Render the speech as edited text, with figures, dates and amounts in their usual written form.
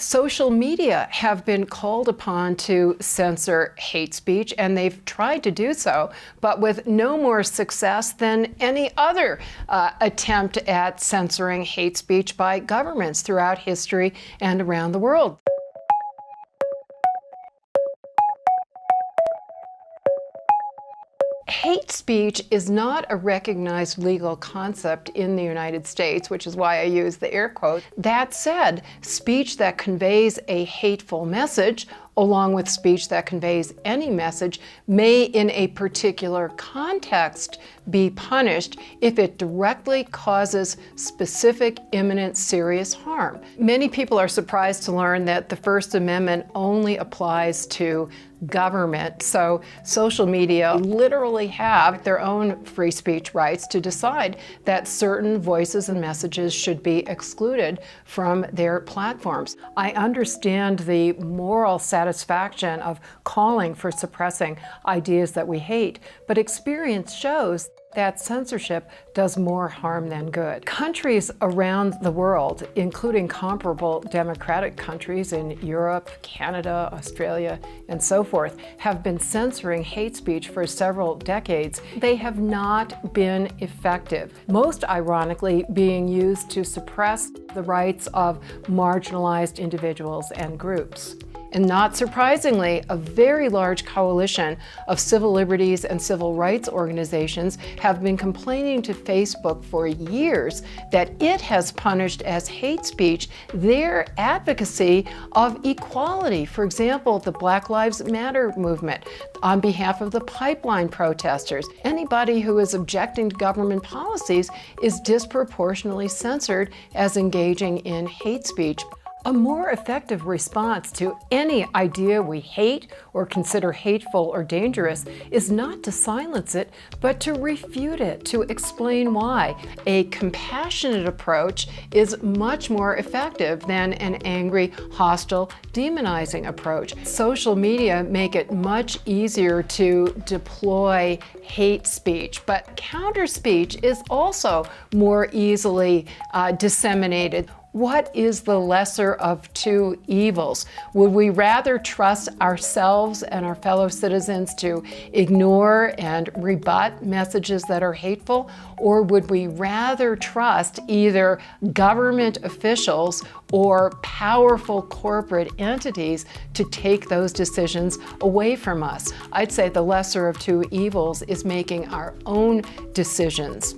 Social media have been called upon to censor hate speech, and they've tried to do so, but with no more success than any other attempt at censoring hate speech by governments throughout history and around the world. Hate speech is not a recognized legal concept in the United States, which is why I use the air quote. That said, speech that conveys a hateful message, along with speech that conveys any message, may in a particular context be punished if it directly causes specific, imminent, serious harm. Many people are surprised to learn that the First Amendment only applies to government, so social media literally have their own free speech rights to decide that certain voices and messages should be excluded from their platforms. I understand the moral satisfaction of calling for suppressing ideas that we hate, but experience shows that censorship does more harm than good. Countries around the world, including comparable democratic countries in Europe, Canada, Australia, and so forth, have been censoring hate speech for several decades. They have not been effective, most ironically being used to suppress the rights of marginalized individuals and groups. And not surprisingly, a very large coalition of civil liberties and civil rights organizations have been complaining to Facebook for years that it has punished as hate speech their advocacy of equality. For example, the Black Lives Matter movement on behalf of the pipeline protesters. Anybody who is objecting to government policies is disproportionately censored as engaging in hate speech. A more effective response to any idea we hate or consider hateful or dangerous is not to silence it, but to refute it, to explain why. A compassionate approach is much more effective than an angry, hostile, demonizing approach. Social media make it much easier to deploy hate speech, but counter speech is also more easily disseminated. What is the lesser of two evils? Would we rather trust ourselves and our fellow citizens to ignore and rebut messages that are hateful? Or would we rather trust either government officials or powerful corporate entities to take those decisions away from us? I'd say the lesser of two evils is making our own decisions.